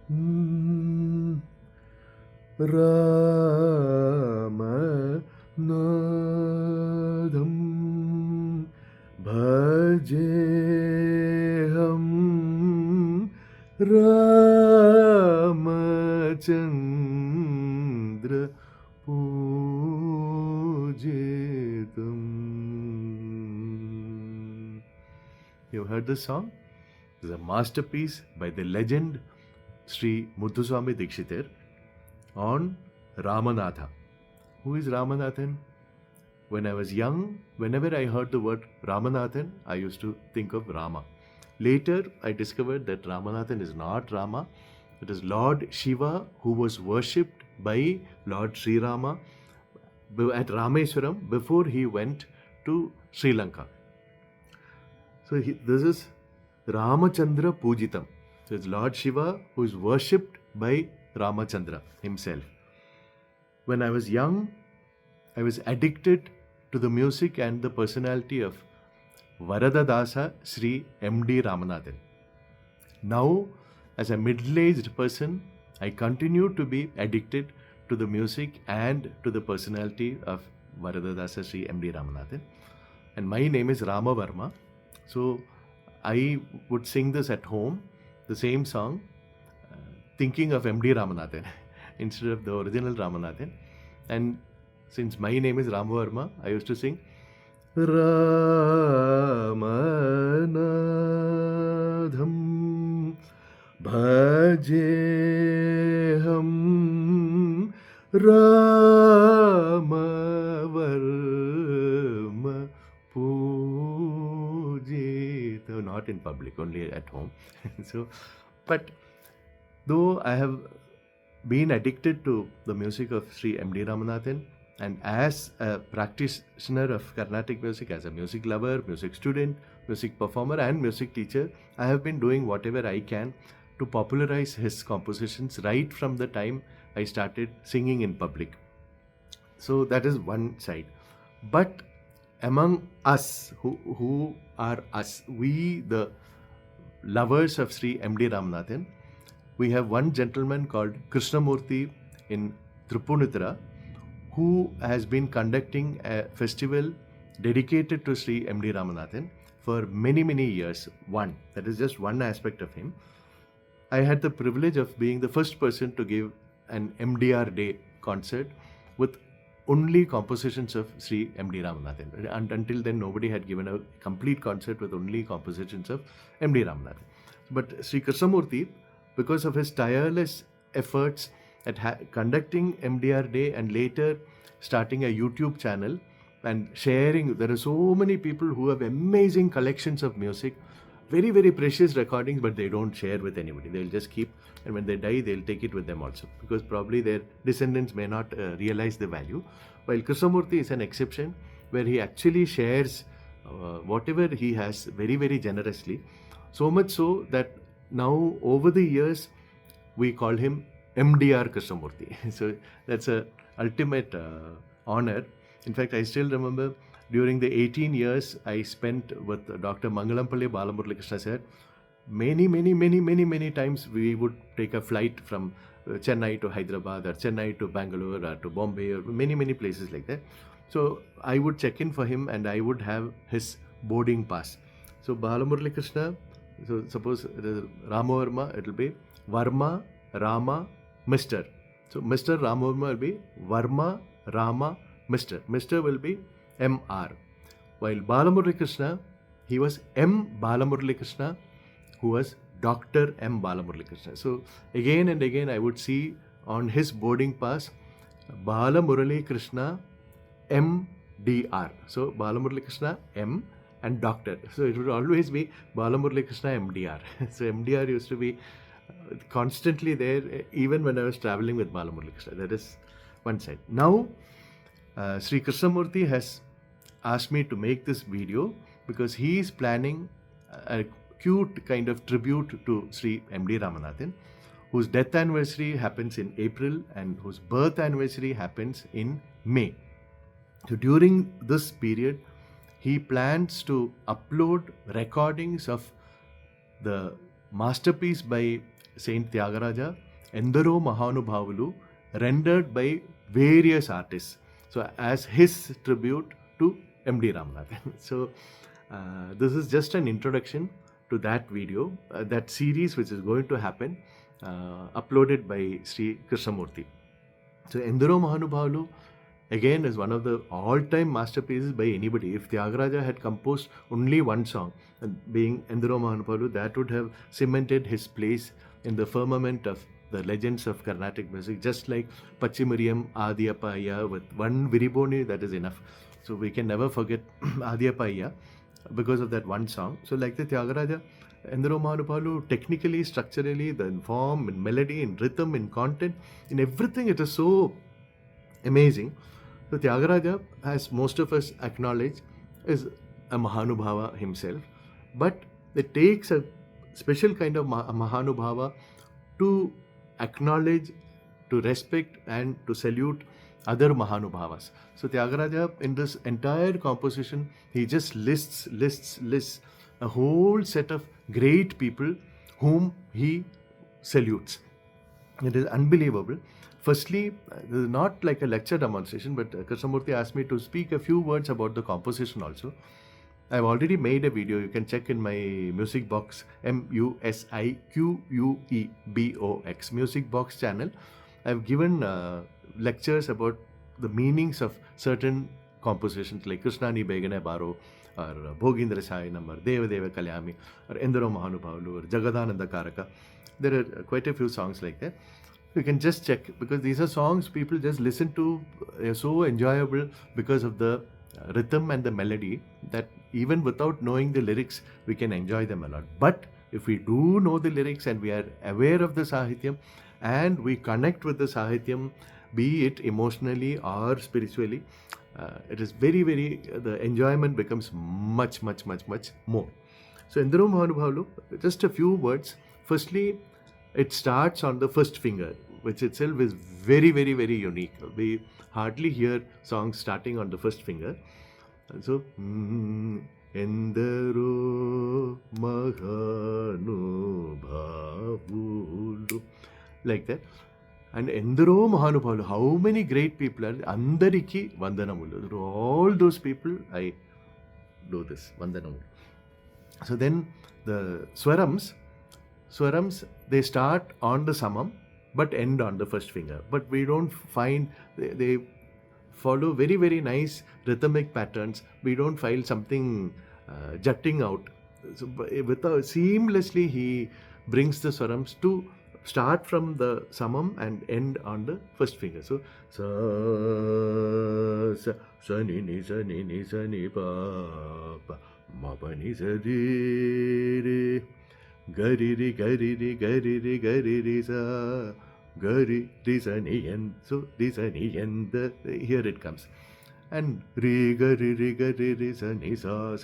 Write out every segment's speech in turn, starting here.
Ramanathan bhajeham Ramachandra pujitam. You heard this song? It is a masterpiece by the legend Sri Muthuswami Dikshitar on Ramanatha. Who is Ramanathan? When I was young, whenever I heard the word Ramanathan, I used to think of Rama. Later, I discovered that Ramanathan is not Rama. It is Lord Shiva who was worshipped by Lord Sri Rama at Rameswaram before he went to Sri Lanka. So this is Ramachandra Pujitam. So it's Lord Shiva who is worshipped by Ramachandra himself. When I was young, I was addicted to the music and the personality of Varadadasa Sri M.D. Ramanathan. Now, as a middle-aged person, I continue to be addicted to the music and to the personality of Varadadasa Sri M.D. Ramanathan. And my name is Rama Varma. So I would sing this at home, the same song, thinking of M.D. Ramanathan instead of the original Ramanathan. And since my name is Rama Varma, I used to sing Ramanathan bhajeham Rama Varma pujita. Not in public, only at home. But though I have been addicted to the music of Sri M.D. Ramanathan, and as a practitioner of Carnatic music, as a music lover, music student, music performer and music teacher, I have been doing whatever I can to popularize his compositions right from the time I started singing in public. So that is one side. But among us, who are us, we the lovers of Sri M.D. Ramanathan, we have one gentleman called Krishnamurthy in Tripunithura, who has been conducting a festival dedicated to Sri M.D. Ramanathan for many, many years. That is just one aspect of him. I had the privilege of being the first person to give an MDR Day concert with only compositions of Sri M.D. Ramanathan. And until then, nobody had given a complete concert with only compositions of M.D. Ramanathan. But Sri Krishnamurthy, because of his tireless efforts at conducting MDR Day and later starting a YouTube channel and sharing, there are so many people who have amazing collections of music, very, very precious recordings, but they don't share with anybody. They'll just keep, and when they die, they'll take it with them also, because probably their descendants may not realize the value. While Krishnamurthy is an exception, where he actually shares whatever he has very, very generously. So much so that now over the years, we call him MDR Krishnamoorthy. So that's a ultimate honor. In fact, I still remember during the 18 years I spent with Dr. Mangalampalli Balamurali Krishna sir, many times we would take a flight from Chennai to Hyderabad or Chennai to Bangalore or to Bombay or many places like that. So I would check in for him and I would have his boarding pass. So Balamurali Krishna, so suppose it is Rama Varma, it will be Varma, Rama, Mr. So Mr. Rama Varma will be Varma, Rama, Mr. Mr. will be M.R. While Balamurali Krishna, he was M. Balamurali Krishna, who was Dr. M. Balamurali Krishna. So again and again I would see on his boarding pass Balamurali Krishna M.D.R. So Balamurali Krishna M and Doctor. So it would always be Balamurali Krishna M.D.R. So M.D.R. used to be constantly there even when I was traveling with Balamurali Krishna. That is one side. Now Sri Krishnamurthy has asked me to make this video because he is planning a cute kind of tribute to Sri M.D. Ramanathan, whose death anniversary happens in April and whose birth anniversary happens in May. So during this period, he plans to upload recordings of the masterpiece by Saint Tyagaraja, Endaro Mahanubhavulu, rendered by various artists. So as his tribute to M.D. Ramanathan. So this is just an introduction to that video, that series which is going to happen, uploaded by Sri Krishnamurthy. So Endaro Mahanubhavulu again is one of the all-time masterpieces by anybody. If Tyagaraja had composed only one song, being Endaro Mahanubhavulu, that would have cemented his place in the firmament of the legends of Carnatic music, just like Pachimariyam Adiyappa Ayya. With one Viriboni, that is enough. So we can never forget Adiyappa Ayya because of that one song. So like the Tyagaraja, Endaro Mahanubhavulu, technically, structurally, in form, in melody, in rhythm, in content, in everything, it is so amazing. So Tyagaraja, as most of us acknowledge, is a Mahanubhava himself, but it takes a special kind of Mahanubhava to acknowledge, to respect, and to salute other Mahanubhavas. So Tyagaraja, in this entire composition, he just lists a whole set of great people whom he salutes. It is unbelievable. Firstly, this is not like a lecture demonstration, but Krishnamurthy asked me to speak a few words about the composition also. I've already made a video. You can check in my Music Box, MUSIQUEBOX, Music Box channel. I've given lectures about the meanings of certain compositions like Krishnani Begane Baro, or Bhogindra Sayanam, or Deva Deva Kalyami, or Endaro Mahanubhavulu, or Jagadananda Karaka. There are quite a few songs like that. You can just check, because these are songs people just listen to, are so enjoyable because of the rhythm and the melody, that even without knowing the lyrics, we can enjoy them a lot. But if we do know the lyrics and we are aware of the Sahityam and we connect with the Sahityam, be it emotionally or spiritually, it is very, the enjoyment becomes much more. So Endaro Mahanubhavulu, just a few words. Firstly, it starts on the first finger, which itself is very unique. We hardly hear songs starting on the first finger. So, Endaro Mahanubhavulu, like that. And Endaro Mahanubhavulu, how many great people are Andariki Vandanamulu. To all those people, I do this Vandanamulu. So then the Swarams, they start on the samam but end on the first finger. But we don't find, they follow very nice rhythmic patterns. We don't find something jutting out. So seamlessly he brings the swarams to start from the samam and end on the first finger. So sa ni ni pa pa ma pa ni sa re gari ri sa gari ri sa ni and so ri sa ni and here it comes, and ri ri sa ni sa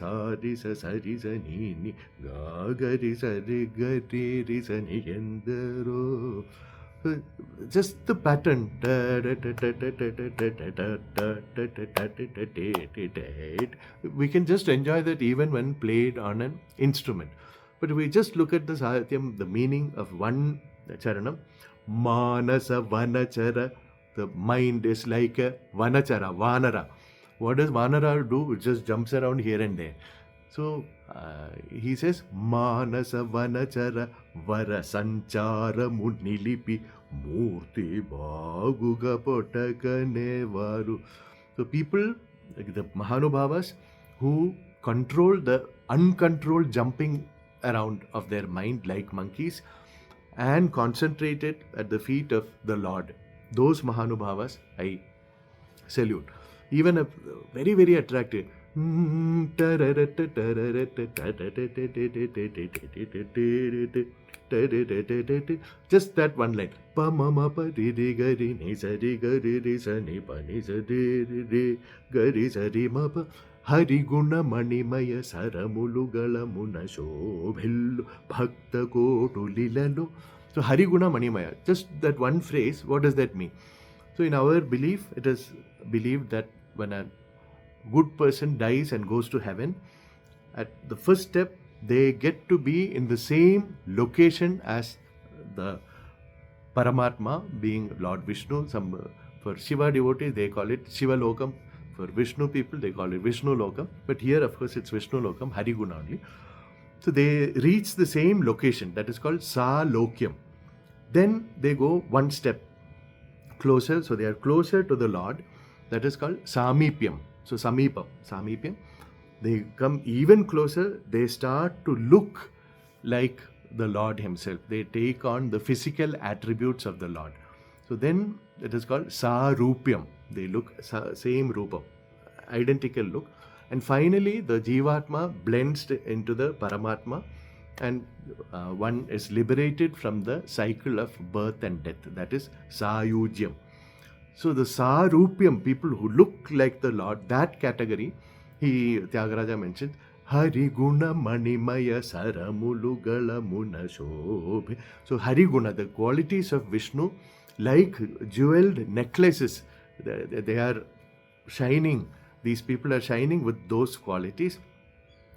ri sa ni ga ri sa ri sa ni and ro. Just the pattern, we can just enjoy that even when played on an instrument. But if we just look at the Sahityam, the meaning of one charanam, Manasa Vanachara, the mind is like a Vanachara, Vanara. What does Vanara do? It just jumps around here and there. So he says, Manasa Vanachara Vara Sanchara Munilipi Murti Bhaguga Potakane Varu. So people, like the Mahanubhavas, who control the uncontrolled jumping around of their mind like monkeys and concentrated at the feet of the Lord. Those Mahanubhavas I salute. Even a very attractive just that one line. Pa ma ma pa ri ri ga ri ni sa ri ga ri ri sa ni pa ni sa ri ri ga ri sa ri ma pa. Hari guna manimaya saramulugala muna shobhillu bhakta kotu lilalu. So Hari guna manimaya, just that one phrase, what does that mean? So in our belief, it is believed that when a good person dies and goes to heaven, at the first step, they get to be in the same location as the Paramatma being Lord Vishnu. For Shiva devotees, they call it Shiva Lokam. For Vishnu people, they call it Vishnu Lokam. But here, of course, it's Vishnu Lokam, Hariguna only. So they reach the same location, that is called Salokyam. Then they go one step closer, so they are closer to the Lord, that is called Samipyam. So Samipyam. They come even closer, they start to look like the Lord himself. They take on the physical attributes of the Lord. So then it is called Sarupyam. They look same Rupam, identical look. And finally, the Jivatma blends into the Paramatma, and one is liberated from the cycle of birth and death. That is Sayujyam. So the Sarupyam, people who look like the Lord, that category, Tyagaraja mentioned, Hariguna Manimaya Saramulugala Munashobhe. So Hariguna, the qualities of Vishnu, like jeweled necklaces, they are shining. These people are shining with those qualities.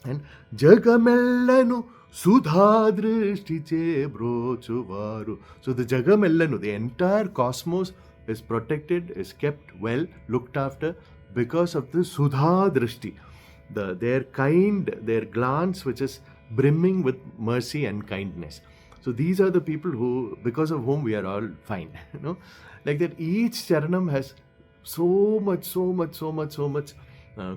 And Jagamellanu Sudhadrishtiche Brochuvaru. So the Jagamellanu, the entire cosmos is protected, is kept well, looked after because of the Sudhadrishti. Their glance which is brimming with mercy and kindness. So these are the people who, because of whom we are all fine. Like that each charanam has so much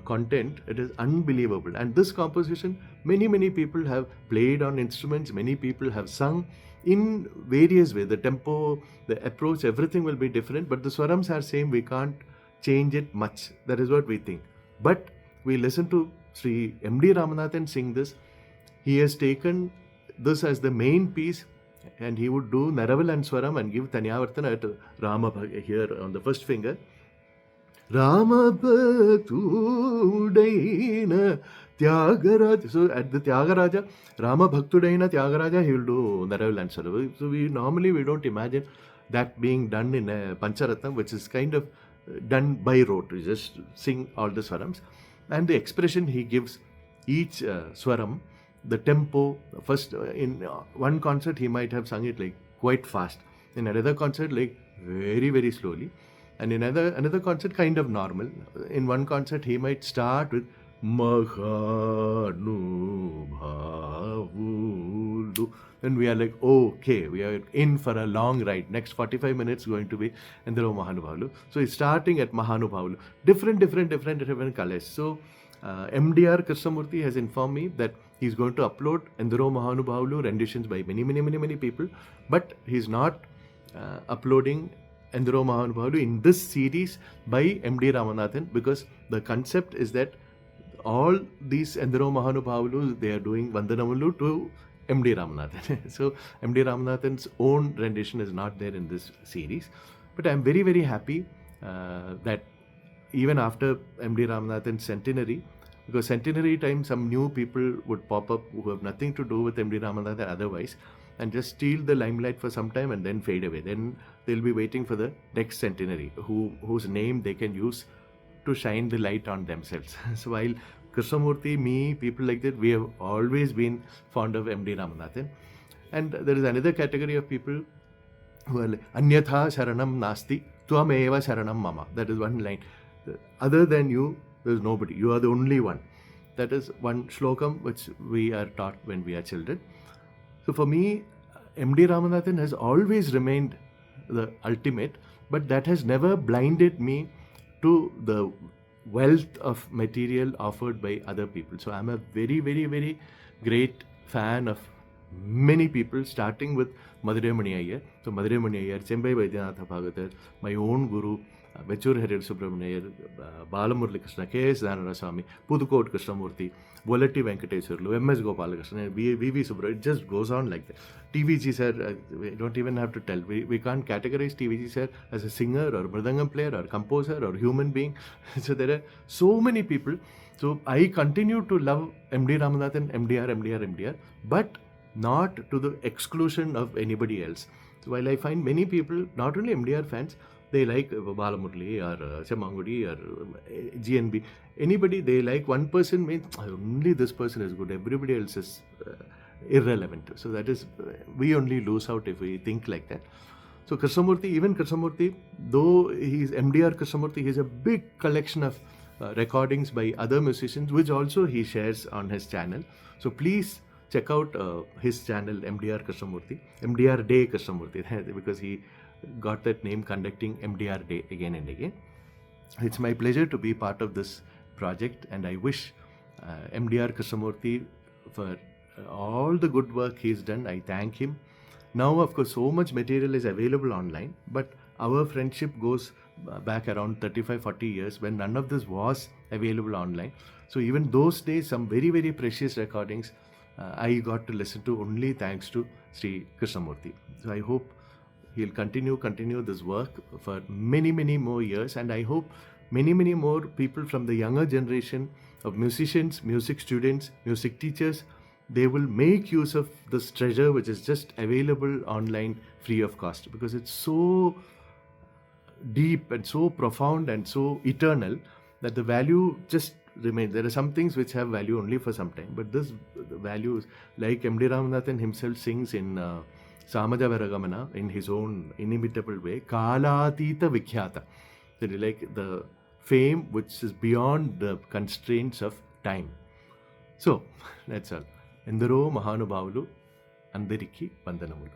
content. It is unbelievable. And this composition, many people have played on instruments, many people have sung in various ways. The tempo, the approach, everything will be different, but the swarams are same. We can't change it much. That is what we think. But we listen to Sri M.D. Ramanathan sing this. He has taken this as the main piece, and he would do Naraval and Swaram and give Tanyavartana at Rama here on the first finger. Rama Bhaktudaina Tyagaraja. So at the Tyagaraja, Rama Bhaktudaina Tyagaraja, he will do Naraval and Swaram. So we don't imagine that being done in a Pancharatnam, which is kind of done by rote. You just sing all the Swarams. And the expression he gives each Swaram, the tempo. First, in one concert, he might have sung it like quite fast. In another concert, like very slowly. And in another concert, kind of normal. In one concert, he might start with Mahanubhavulu. And we are like, okay, we are in for a long ride. Next 45 minutes going to be Endaro Mahanubhavulu. So it's starting at Mahanubhavulu. Different colors. So MDR Krishnamurthy has informed me that he's going to upload Endaro Mahanubhavulu renditions by many people. But he's not uploading Endaro Mahanubhavulu in this series by M.D. Ramanathan, because the concept is that all these Endaro Mahanubhavulu, they are doing Vandanamalu to M.D. Ramanathan. So M.D. Ramanathan's own rendition is not there in this series. But I am very happy that even after M.D. Ramanathan's centenary, because centenary time some new people would pop up who have nothing to do with M.D. Ramanathan otherwise, and just steal the limelight for some time and then fade away. Then they'll be waiting for the next centenary, whose name they can use to shine the light on themselves. So while Krishnamurthy, me, people like that, we have always been fond of M.D. Ramanathan. And there is another category of people who are like, Anyatha Sharanam Nasti, Tvam Eva Sharanam Mama. That is one line. Other than you, there is nobody. You are the only one. That is one shlokam which we are taught when we are children. So for me, M.D. Ramanathan has always remained the ultimate, but that has never blinded me to the wealth of material offered by other people. So I'm a very great fan of many people, starting with Madurai Mani Iyer. So Madurai Mani Iyer, Chembai Vaidyanatha Bhagavatar, my own guru, Vechur Harir Subramaniar, Balamurli Krishna, K.S. Dhanaraswamy, Pudukot Krishnamurthy, Volatti Venkateswarlu, M.S. Gopalakrishnan, V.V. Subramanian. It just goes on like that. TVG sir, we don't even have to tell. We can't categorize TVG sir as a singer or mridangam player or composer or human being. So there are so many people. So I continue to love M.D. Ramanathan, MDR, but not to the exclusion of anybody else. So while I find many people, not only MDR fans, they like Balamurli or Chemangudi or GNB. Anybody, they like one person means only this person is good. Everybody else is irrelevant. So that is, we only lose out if we think like that. So Krishnamurthy, though he is MDR Krishnamurthy, he has a big collection of recordings by other musicians, which also he shares on his channel. So please check out his channel, MDR Krishnamurthy, MDR Day Krishnamoorthy, because he got that name conducting MDR Day again and again. It's my pleasure to be part of this project, and I wish MDR Krishnamoorthy for all the good work he's done. I thank him. Now, of course, so much material is available online, but our friendship goes back around 35-40 years when none of this was available online. So even those days, some very, very precious recordings I got to listen to only thanks to Sri Krishnamurthy. So I hope he'll continue this work for many, many more years, and I hope many, many more people from the younger generation of musicians, music students, music teachers, they will make use of this treasure which is just available online free of cost, because it's so deep and so profound and so eternal that the value just remains. There are some things which have value only for some time, but this the values, like M.D. Ramanathan himself sings in Samaja Varagamana in his own inimitable way, Kalatita Vikhyata, that is like the fame which is beyond the constraints of time. So that's all. Endaro Mahanubhavulu Andariki Vandanamuలు.